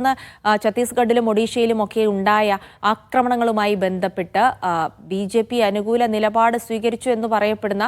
തുടർന്ന് ഛത്തീസ്ഗഡിലും ഒഡീഷയിലും ഒക്കെ ഉണ്ടായ ആക്രമണങ്ങളുമായി ബന്ധപ്പെട്ട് BJP അനുകൂല നിലപാട് സ്വീകരിച്ചു എന്ന് പറയപ്പെടുന്ന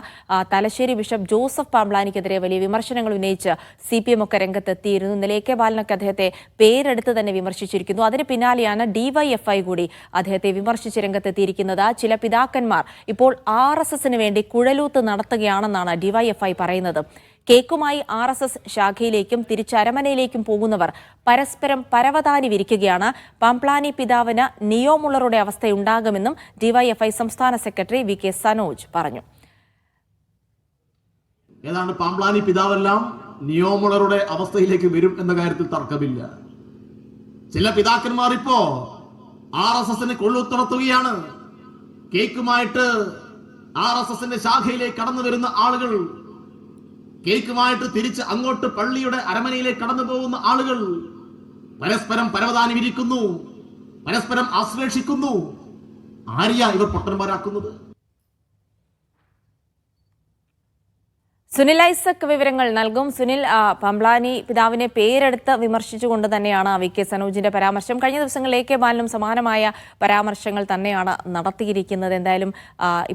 തലശ്ശേരി ബിഷപ്പ് ജോസഫ് പാംബ്ലാനിക്കെതിരെ വലിയ വിമർശനങ്ങൾ ഉന്നയിച്ച് CPM ഒക്കെ രംഗത്തെത്തിയിരുന്നു. ഇന്നലെ AK ബാലനൊക്കെ അദ്ദേഹത്തെ പേരെടുത്ത് തന്നെ വിമർശിച്ചിരിക്കുന്നു. അതിന് പിന്നാലെയാണ് DYFI കൂടി അദ്ദേഹത്തെ വിമർശിച്ച് രംഗത്തെത്തിയിരിക്കുന്നത്. ചില പിതാക്കന്മാർ ഇപ്പോൾ RSSന് വേണ്ടി കുഴലൂത്ത് നടത്തുകയാണെന്നാണ് DYFI പറയുന്നത്. കേക്കുമായി RSS ശാഖയിലേക്കും തിരിച്ചരമനയിലേക്കും പോകുന്നവർ പരസ്പരം പരവതാനി വിരിക്കുകയാണ്. പാംപ്ലാനി പിതാവിന് നിയോമുള്ളറുടെ അവസ്ഥയുണ്ടാകുമെന്നും DYFI സംസ്ഥാന സെക്രട്ടറി VK സനോജ് പറഞ്ഞു. ഏതാണ്ട് പാംപ്ലാനി പിതാവെല്ലാം നിയോമുള്ളറുടെ അവസ്ഥയിലേക്ക് വരും എന്ന കാര്യത്തിൽ തർക്കമില്ല. ചില പിതാക്കന്മാർ ഇപ്പോ RSSന് കൊള്ളൂത്ത് നടത്തുകയാണ്. കേക്കുമായിട്ട് RSSന്റെ ശാഖയിലേക്ക് കടന്നു വരുന്ന ആളുകൾ, കേക്കുമായിട്ട് തിരിച്ച് അങ്ങോട്ട് പള്ളിയുടെ അരമനയിലേക്ക് കടന്നു പോകുന്ന ആളുകൾ പരസ്പരം പരവതാനി വിരിക്കുന്നു, പരസ്പരം ആശ്ലേഷിക്കുന്നു. ആരെയാ ഇവർ പൊട്ടന്മാരാക്കുന്നത്? സുനിൽ ഐസക് വിവരങ്ങൾ നൽകും. സുനിൽ, പാംപ്ലാനി പിതാവിനെ പേരെടുത്ത് വിമർശിച്ചുകൊണ്ട് തന്നെയാണ് VK സനോജിന്റെ പരാമർശം. കഴിഞ്ഞ ദിവസങ്ങളിൽ AK ബാലനും സമാനമായ പരാമർശങ്ങൾ തന്നെയാണ് നടത്തിയിരിക്കുന്നത്. എന്തായാലും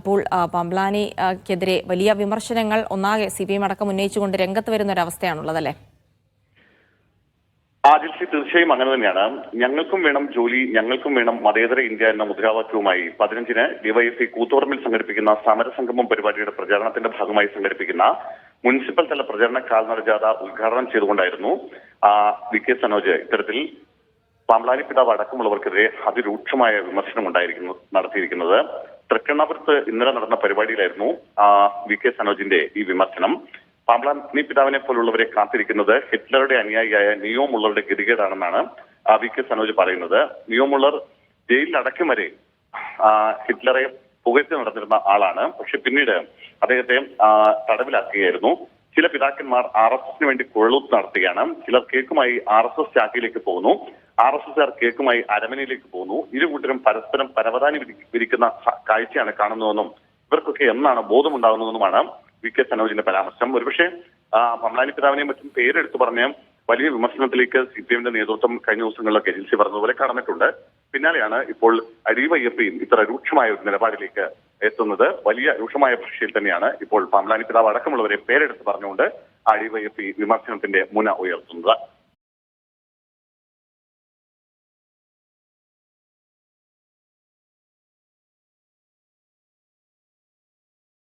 ഇപ്പോൾ പാംപ്ലാനിക്കെതിരെ വലിയ വിമർശനങ്ങൾ ഒന്നാകെ CPM അടക്കം ഉന്നയിച്ചുകൊണ്ട് രംഗത്ത് വരുന്ന ഒരു അവസ്ഥയാണുള്ളതല്ലേ? ആദിൽസി, തീർച്ചയായും അങ്ങനെ തന്നെയാണ്. ഞങ്ങൾക്കും വേണം ജോലി, ഞങ്ങൾക്കും വേണം മതേതര ഇന്ത്യ എന്ന മുദ്രാവാക്യവുമായി 15-ന് DYFI കൂത്തുപറമ്പിൽ സംഘടിപ്പിക്കുന്ന സമരസംഗമം പരിപാടിയുടെ പ്രചാരണത്തിന്റെ ഭാഗമായി സംഘടിപ്പിക്കുന്ന മുനിസിപ്പൽ തല പ്രചരണ കാൽനട ജാഥ ഉദ്ഘാടനം ചെയ്തുകൊണ്ടായിരുന്നു VK സനോജ് ഇത്തരത്തിൽ പാംപ്ലാനി പിതാവ് അടക്കമുള്ളവർക്കെതിരെ അതിരൂക്ഷമായ വിമർശനം നടത്തിയിരിക്കുന്നത്. തൃക്കണ്ണപുരത്ത് ഇന്നലെ നടന്ന പരിപാടിയിലായിരുന്നു VK സനോജിന്റെ ഈ വിമർശനം. പാംപ്ലാനി പിതാവിനെ പോലുള്ളവരെ കാത്തിരിക്കുന്നത് ഹിറ്റ്ലറുടെ അനുയായിയായ നിയോ മുള്ളറുടെ ഗതികേടാണെന്നാണ് VK സനോജ് പറയുന്നത്. നിയോ മുള്ളർ ജയിലിൽ അടക്കം വരെ ഹിറ്റ്ലറെ പുകഴ്ത്തി നടന്നിരുന്ന ആളാണ്. പക്ഷെ പിന്നീട് അദ്ദേഹത്തെ തടവിലാക്കുകയായിരുന്നു. ചില പിതാക്കന്മാർ RSSന് വേണ്ടി കുഴലൂത്ത് നടത്തുകയാണ്. ചിലർ കേക്കുമായി RSS ശാഖയിലേക്ക് പോകുന്നു, RSSകാർ കേക്കുമായി അരമനയിലേക്ക് പോകുന്നു. ഇരുകൂട്ടരും പരസ്പരം പരവതാനി വിരിക്കുന്ന കാഴ്ചയാണ് കാണുന്നതെന്നും ഇവർക്കൊക്കെ എന്നാണ് ബോധമുണ്ടാകുന്നതെന്നുമാണ് VK സനോജിന്റെ പരാമർശം. ഒരുപക്ഷെ പാംപ്ലാനി പിതാവിനെയും മറ്റും പേരെടുത്ത് പറഞ്ഞ വലിയ വിമർശനത്തിലേക്ക് CPMന്റെ നേതൃത്വം കഴിഞ്ഞ ദിവസങ്ങളിലൊക്കെ ഏജൻസി പറഞ്ഞതുപോലെ കടന്നിട്ടുണ്ട്. പിന്നാലെയാണ് ഇപ്പോൾ DYFI ഇത്ര രൂക്ഷമായ ഒരു നിലപാടിലേക്ക് എത്തുന്നത്. വലിയ രൂക്ഷമായ ഭാഷയിൽ തന്നെയാണ് ഇപ്പോൾ പാംപ്ലാനി പിതാവ് അടക്കമുള്ളവരെ പേരെടുത്ത് പറഞ്ഞുകൊണ്ട് DYFI വിമർശനത്തിന്റെ മുന ഉയർത്തുന്നത്.